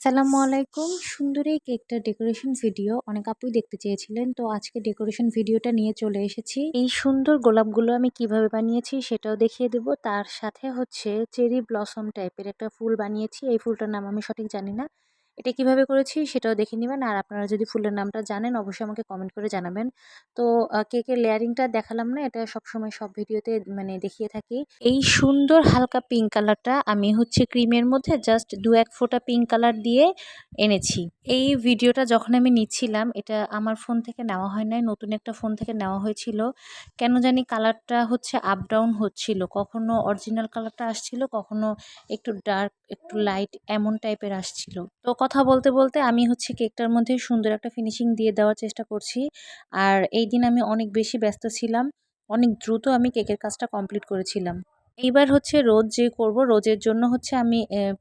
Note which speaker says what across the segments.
Speaker 1: আসসালামু আলাইকুম। সুন্দর এই কেকটার ডেকোরেশন ভিডিও অনেক আপুই দেখতে চেয়েছিলেন। তো আজকে ডেকোরেশন ভিডিওটা নিয়ে চলে এসেছি। এই সুন্দর গোলাপগুলো আমি কিভাবে বানিয়েছি সেটাও দেখিয়ে দেব। তার সাথে হচ্ছে চেরি ব্লসম টাইপের একটা ফুল বানিয়েছি। এই ফুলটার নাম আমি সঠিক জানি না। এটা কিভাবে করেছি সেটাও দেখে নিবেন। আর আপনারা যদি ফুলের নামটা জানেন অবশ্যই আমাকে কমেন্ট করে জানাবেন। তো কেকের লেয়ারিংটা দেখালাম না, এটা সবসময় সব ভিডিওতে মানে দেখিয়ে থাকি। এই সুন্দর হালকা পিঙ্ক কালারটা আমি হচ্ছে ক্রিমের মধ্যে জাস্ট ২-১ ফোঁটা পিঙ্ক কালার দিয়ে এনেছি। এই ভিডিওটা যখন আমি নিচ্ছিলাম এটা আমার ফোন থেকে নেওয়া হয় নাই, নতুন একটা ফোন থেকে নেওয়া হয়েছিল। কেন জানি কালারটা হচ্ছে আপ ডাউন হচ্ছিল। কখনো অরিজিনাল কালারটা আসছিল, কখনো একটু ডার্ক, একটু লাইট এমন টাইপের আসছিল। তো কথা বলতে, বলতে আমি হচ্ছে কেকটার মধ্যে সুন্দর একটা ফিনিশিং দিয়ে দেওয়ার চেষ্টা করছি। আর এইদিন আমি অনেক বেশি ব্যস্ত ছিলাম। অনেক দ্রুত আমি কেকের কাজটা কমপ্লিট করেছিলাম। এইবার হচ্ছে রোজ যে করব, রোজের জন্য হচ্ছে আমি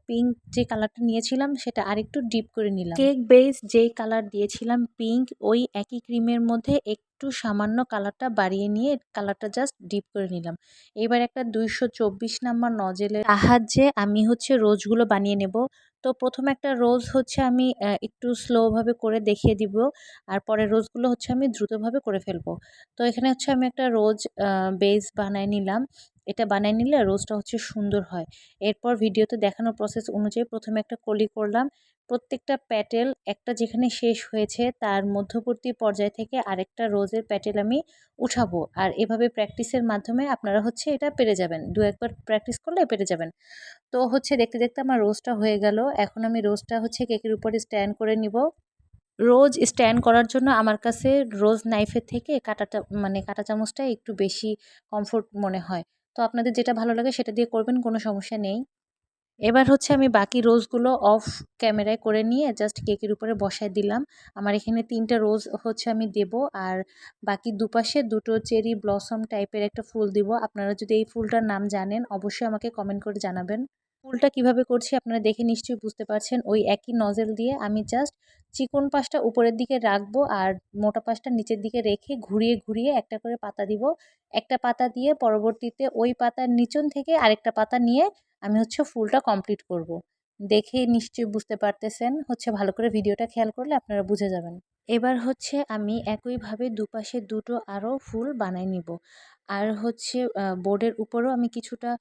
Speaker 1: পিঙ্ক যে কালারটা নিয়েছিলাম সেটা আরেকটু ডিপ করে নিলাম। কেক বেস যেই কালার দিয়েছিলাম পিঙ্ক, ওই একই ক্রিমের মধ্যে একটু সামান্য কালারটা বাড়িয়ে নিয়ে কালারটা জাস্ট ডিপ করে নিলাম। এবার একটা ২২৪ নাম্বার নজেলের সাহায্যে আমি হচ্ছে রোজগুলো বানিয়ে নেব। তো প্রথম একটা রোজ হচ্ছে আমি একটু স্লোভাবে করে দেখিয়ে দিব, আর পরের রোজগুলো হচ্ছে আমি দ্রুতভাবে করে ফেলবো। তো এখানে হচ্ছে আমি একটা রোজ বেস বানায় নিলাম। এটা বানায় নিলে রোজটা হচ্ছে সুন্দর হয়। এরপর ভিডিওতে দেখানো প্রসেস অনুযায়ী প্রথমে একটা কলি করলাম। প্রত্যেকটা প্যাটেল একটা যেখানে শেষ হয়েছে তার মধ্যবর্তী পর্যায় থেকে আরেকটা রোজের প্যাটেল আমি উঠাবো। আর এভাবে প্র্যাকটিসের মাধ্যমে আপনারা হচ্ছে এটা পেরে যাবেন। ২-১ বার প্র্যাকটিস করলে পেরে যাবেন। তো হচ্ছে দেখতে, দেখতে আমার রোজটা হয়ে গেল। এখন আমি রোজটা হচ্ছে কেকের উপরে স্ট্যান্ড করে নিব। রোজ স্ট্যান্ড করার জন্য আমার কাছে রোজ নাইফের থেকে কাঁটাটা মানে কাঁটা চামচটা একটু বেশি কমফোর্ট মনে হয়। তো আপনাদের যেটা ভালো লাগে সেটা দিয়ে করবেন, কোনো সমস্যা নেই। এবার হচ্ছে আমি বাকি রোজগুলো অফ ক্যামেরায় করে নিয়ে জাস্ট কেকের উপরে বসায় দিলাম। আমার এখানে ৩ টা রোজ হচ্ছে আমি দেব, আর বাকি দুপাশে ২ টো চেরি ব্লসম টাইপের একটা ফুল দিব। আপনারা যদি এই ফুলটার নাম জানেন অবশ্যই আমাকে কমেন্ট করে জানাবেন। ফুলটা কিভাবে করছি আপনারা দেখে নিশ্চয়ই বুঝতে পারছেন। ওই একই নজেল দিয়ে আমি জাস্ট চিকন পাশটা উপরের দিকে রাখবো আর মোটা পাশটা নিচের দিকে রেখে ঘুরিয়ে, ঘুরিয়ে একটা করে পাতা দিব। একটা পাতা দিয়ে পরবর্তীতে ওই পাতার নিচন থেকে আরেকটা পাতা নিয়ে আমি হচ্ছে ফুলটা কমপ্লিট করব। দেখে নিশ্চয়ই বুঝতে পারতেছেন, হচ্ছে ভালো করে ভিডিওটা খেয়াল করলে আপনারা বুঝে যাবেন। এবার হচ্ছে আমি একইভাবে দুপাশে ২ টো আরও ফুল বানায় নিব। আর হচ্ছে বোর্ডের উপরেও আমি কিছুটা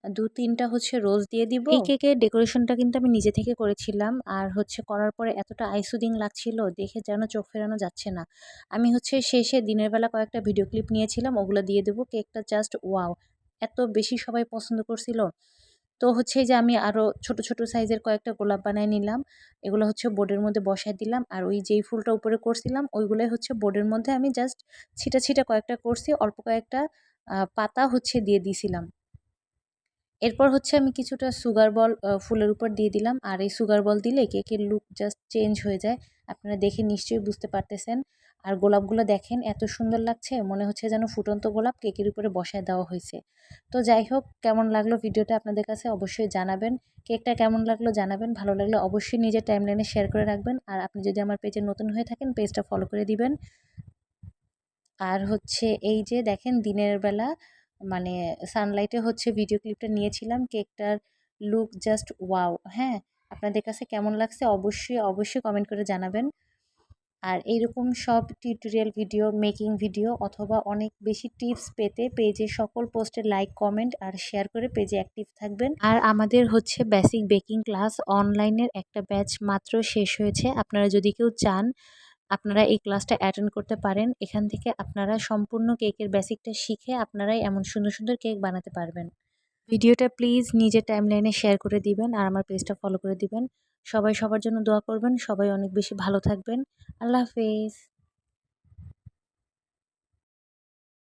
Speaker 1: ২-৩ টা হচ্ছে রোজ দিয়ে দিব। এই কেকের ডেকোরেশনটা কিন্তু আমি নিজে থেকে করেছিলাম। আর হচ্ছে করার পরে এতটা আই সুদিং লাগছিল, দেখে যেন চোখ ফেরানো যাচ্ছে না। আমি হচ্ছে শেষে দিনের বেলা কয়েকটা ভিডিও ক্লিপ নিয়েছিলাম, ওগুলো দিয়ে দেব। কেকটা জাস্ট ওয়াও! এত বেশি সবাই পছন্দ করছিল। তো হচ্ছে এই যে আমি আরও ছোট, ছোট সাইজের কয়েকটা গোলাপ বানায় নিলাম। এগুলো হচ্ছে বোর্ডের মধ্যে বসায় দিলাম। আর ওই যেই ফুলটা উপরে করছিলাম ওইগুলাই হচ্ছে বোর্ডের মধ্যে আমি জাস্ট ছিটা, ছিটা কয়েকটা করছি। অল্প কয়েকটা পাতা হচ্ছে দিয়ে দিছিলাম। এরপর হচ্ছে আমি কিছুটা সুগার বল ফুলের উপর দিয়ে দিলাম। আর এই সুগার বল দিলে কেকের লুক জাস্ট চেঞ্জ হয়ে যায়। আপনারা দেখে নিশ্চয়ই বুঝতে পারতেছেন। আর গোলাপগুলো দেখেন এত সুন্দর লাগছে, মনে হচ্ছে যেন ফুটন্ত গোলাপ কেকের উপরে বসায় দেওয়া হয়েছে। তো যাই হোক, কেমন লাগলো ভিডিওটা আপনাদের কাছে অবশ্যই জানাবেন। কেকটা কেমন লাগলো জানাবেন। ভালো লাগলে অবশ্যই নিজের টাইমলাইনে শেয়ার করে রাখবেন। আর আপনি যদি আমার পেজে নতুন হয়ে থাকেন পেজটা ফলো করে দিবেন। আর হচ্ছে এই যে দেখেন দিনের বেলা মানে সানলাইটে হচ্ছে ভিডিও ক্লিপটা নিয়েছিলাম। কেকটার লুক জাস্ট ওয়াও! হ্যাঁ? আপনাদের কাছে কেমন লাগছে অবশ্যই, অবশ্যই কমেন্ট করে জানাবেন। আর এইরকম সব টিউটোরিয়াল ভিডিও, মেকিং ভিডিও অথবা অনেক বেশি টিপস পেতে পেজে সকল পোস্টে লাইক, কমেন্ট আর শেয়ার করে পেজে অ্যাক্টিভ থাকবেন। আর আমাদের হচ্ছে বেসিক বেকিং ক্লাস অনলাইনের একটা ব্যাচ মাত্র শেষ হয়েছে। আপনারা যদি কেউ চান আপনারা এই ক্লাসটা অ্যাটেন্ড করতে পারেন। এখান থেকে আপনারা সম্পূর্ণ কেকের বেসিকটা শিখে আপনারাই এমন সুন্দর, সুন্দর কেক বানাতে পারবেন। ভিডিওটা প্লিজ নিজের টাইমলাইনে শেয়ার করে দিবেন আর আমার পেজটা ফলো করে দিবেন। সবাই সবার জন্য দোয়া করবেন। সবাই অনেক বেশি ভালো থাকবেন। আল্লাহ হাফেজ।